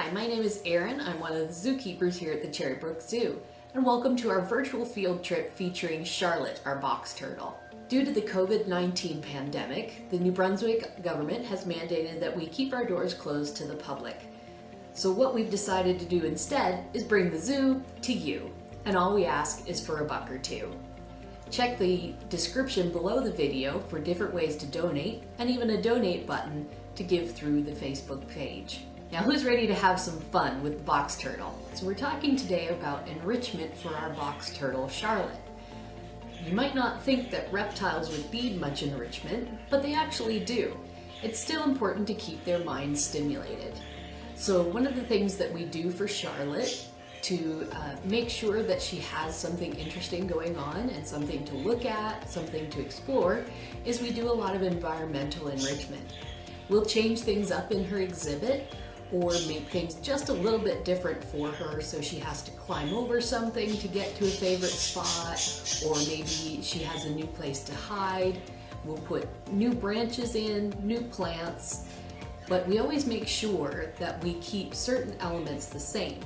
Hi, my name is Erin. I'm one of the zookeepers here at the Brook Zoo, and welcome to our virtual field trip featuring Charlotte, our box turtle. Due to the COVID-19 pandemic, the New Brunswick government has mandated that we keep our doors closed to the public. So what we've decided to do instead is bring the zoo to you, and all we ask is for $1 or $2. Check the description below the video for different ways to donate, and even a donate button to give through the Facebook page. Now, who's ready to have some fun with the box turtle? So we're talking today about enrichment for our box turtle, Charlotte. You might not think that reptiles would need much enrichment, but they actually do. It's still important to keep their minds stimulated. So one of the things that we do for Charlotte to make sure that she has something interesting going on and something to look at, something to explore, is we do a lot of environmental enrichment. We'll change things up in her exhibit or make things just a little bit different for her, so she has to climb over something to get to a favorite spot, or maybe she has a new place to hide. We'll put new branches in, new plants, but we always make sure that we keep certain elements the same.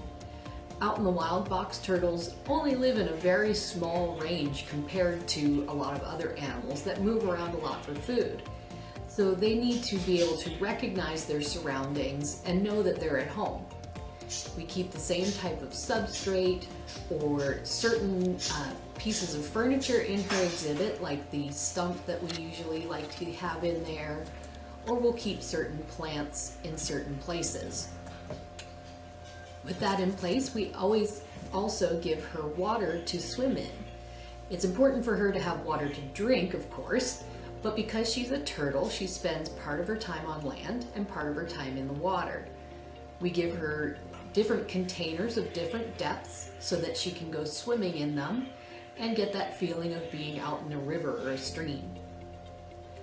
Out in the wild, box turtles only live in a very small range compared to a lot of other animals that move around a lot for food. So they need to be able to recognize their surroundings and know that they're at home. We keep the same type of substrate or certain pieces of furniture in her exhibit, like the stump that we usually like to have in there, or we'll keep certain plants in certain places. With that in place, we always also give her water to swim in. It's important for her to have water to drink, of course, but because she's a turtle, she spends part of her time on land and part of her time in the water. We give her different containers of different depths so that she can go swimming in them and get that feeling of being out in a river or a stream.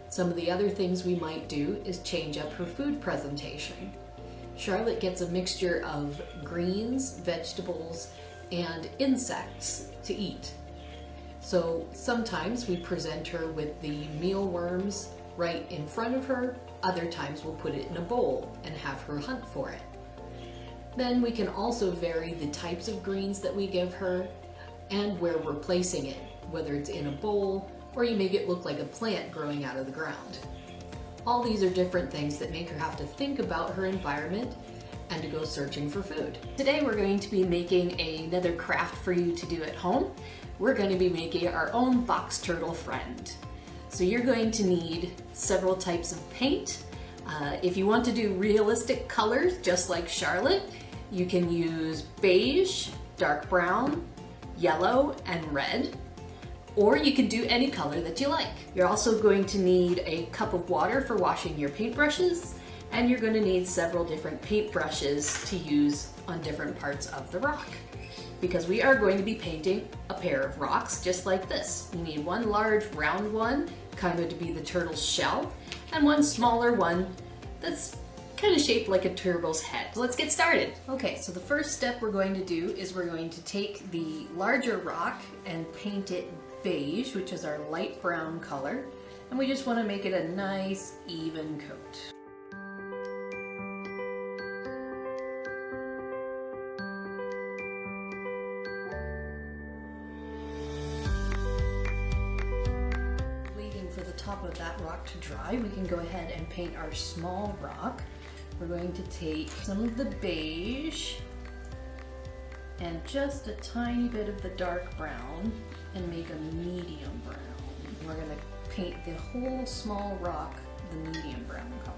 Some of the other things we might do is change up her food presentation. Charlotte gets a mixture of greens, vegetables, and insects to eat. So sometimes we present her with the mealworms right in front of her. Other times we'll put it in a bowl and have her hunt for it. Then we can also vary the types of greens that we give her and where we're placing it, whether it's in a bowl or you make it look like a plant growing out of the ground. All these are different things that make her have to think about her environment and to go searching for food. Today we're going to be making another craft for you to do at home. We're going to be making our own box turtle friend. So you're going to need several types of paint. If you want to do realistic colors, just like Charlotte, you can use beige, dark brown, yellow, and red. Or you can do any color that you like. You're also going to need a cup of water for washing your paintbrushes, and you're going to need several different paintbrushes to use on different parts of the rock, because we are going to be painting a pair of rocks just like this. You need one large round one, kind of to be the turtle's shell, and one smaller one that's kind of shaped like a turtle's head. So let's get started. Okay, so the first step we're going to do is we're going to take the larger rock and paint it beige, which is our light brown color, and we just want to make it a nice even coat. Waiting for the top of that rock to dry, we can go ahead and paint our small rock. We're going to take some of the beige and just a tiny bit of the dark brown and make a medium brown. We're going to paint the whole small rock the medium brown color.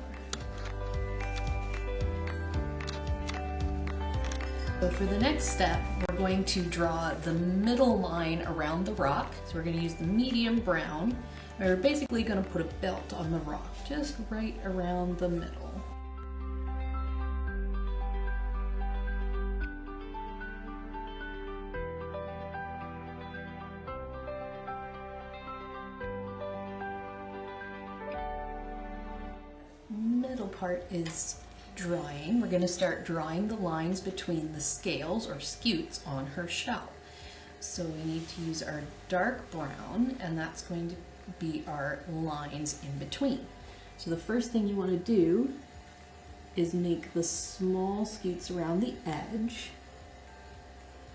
So for the next step, we're going to draw the middle line around the rock. So we're going to use the medium brown. We're basically going to put a belt on the rock, just right around the middle. Middle part is drying. We're going to start drawing the lines between the scales or scutes on her shell. So we need to use our dark brown, and that's going to be our lines in between. So the first thing you want to do is make the small scutes around the edge.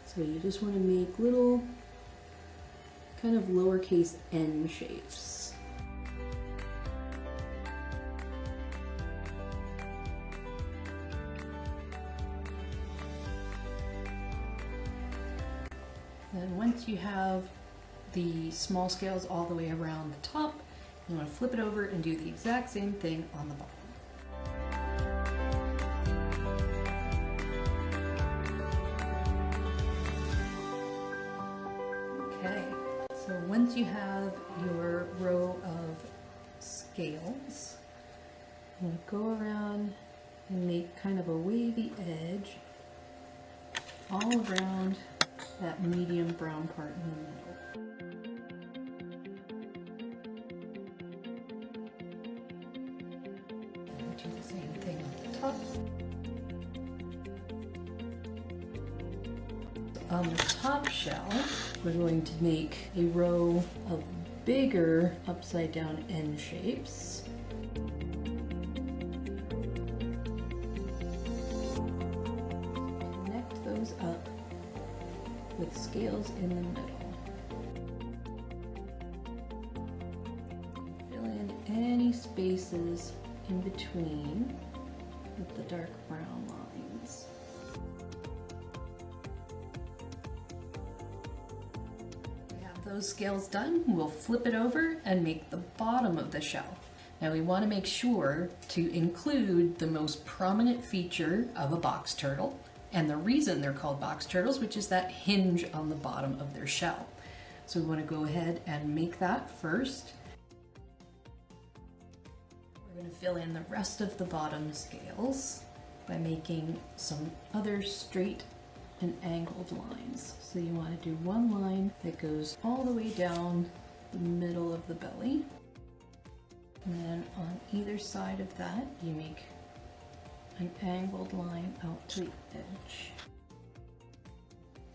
So you just want to make little kind of lowercase n shapes. Then once you have the small scales all the way around the top, you want to flip it over and do the exact same thing on the bottom. Okay, so once you have your row of scales, I'm going to go around and make kind of a wavy edge all around that medium brown part in the middle. And do the same thing on the top. On the top shell, we're going to make a row of bigger upside down N shapes. Connect those up with scales in the middle. Fill in any spaces in between with the dark brown lines. We have those scales done. We'll flip it over and make the bottom of the shell. Now we want to make sure to include the most prominent feature of a box turtle, and the reason they're called box turtles, which is that hinge on the bottom of their shell. So we want to go ahead and make that first. We're going to fill in the rest of the bottom scales by making some other straight and angled lines. So you want to do one line that goes all the way down the middle of the belly. And then on either side of that, you make an angled line out to the edge.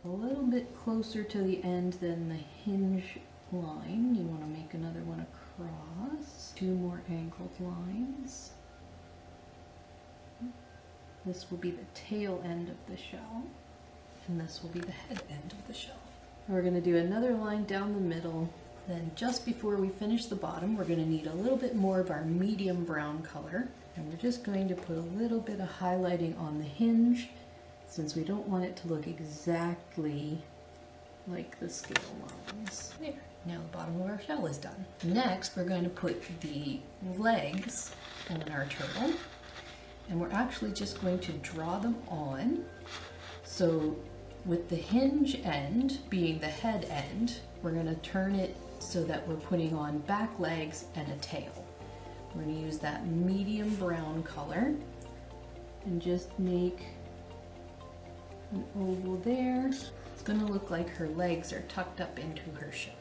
A little bit closer to the end than the hinge line. You want to make another one across. Two more angled lines. This will be the tail end of the shell, and this will be the head end of the shell. We're going to do another line down the middle. Then just before we finish the bottom, we're going to need a little bit more of our medium brown color. And we're just going to put a little bit of highlighting on the hinge, since we don't want it to look exactly like the scale lines. There. Now the bottom of our shell is done. Next, we're going to put the legs on our turtle, and we're actually just going to draw them on. So with the hinge end being the head end, we're going to turn it so that we're putting on back legs and a tail. We're going to use that medium brown color and just make an oval there. It's going to look like her legs are tucked up into her shell.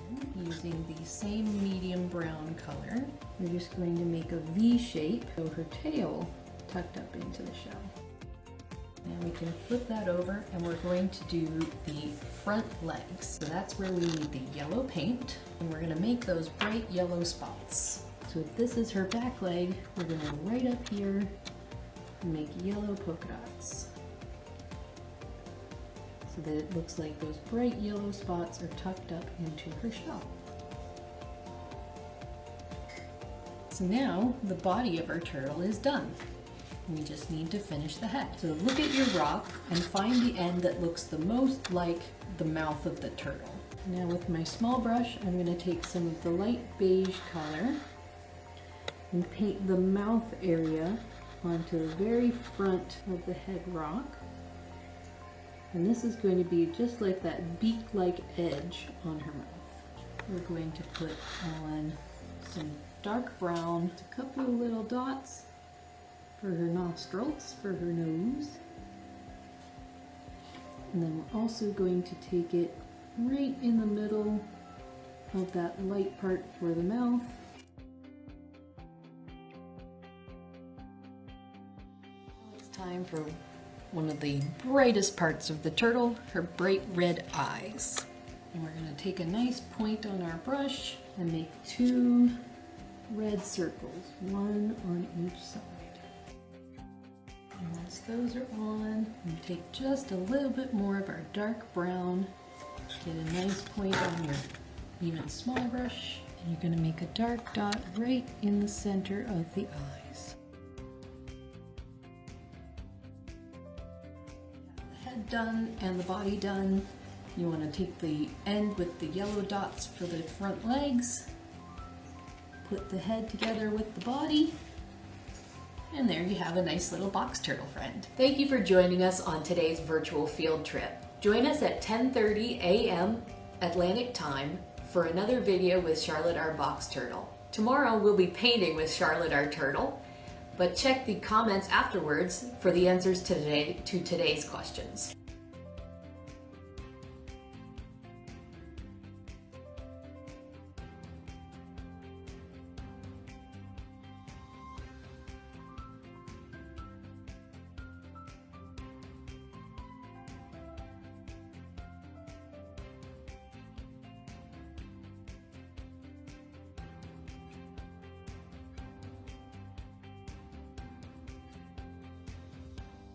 And using the same medium brown color, we're just going to make a V shape so her tail tucked up into the shell. And we can flip that over, and we're going to do the front legs. So that's where we need the yellow paint, and we're going to make those bright yellow spots. So if this is her back leg, we're going to right up here and make yellow polka dots, so that it looks like those bright yellow spots are tucked up into her shell. So now the body of our turtle is done. We just need to finish the head. So look at your rock and find the end that looks the most like the mouth of the turtle. Now with my small brush, I'm going to take some of the light beige color and paint the mouth area onto the very front of the head rock. And this is going to be just like that beak-like edge on her mouth. We're going to put on some dark brown, a couple of little dots for her nostrils, for her nose. And then we're also going to take it right in the middle of that light part for the mouth. It's time for one of the brightest parts of the turtle, her bright red eyes. And we're going to take a nice point on our brush and make two red circles, one on each side. And once those are on, you take just a little bit more of our dark brown, get a nice point on your even small brush, and you're going to make a dark dot right in the center of the eyes. The head done and the body done. You want to take the end with the yellow dots for the front legs, put the head together with the body, and there you have a nice little box turtle friend. Thank you for joining us on today's virtual field trip. Join us at 10:30 a.m. Atlantic time for another video with Charlotte our box turtle. Tomorrow we'll be painting with Charlotte our turtle, but check the comments afterwards for the answers to today's questions.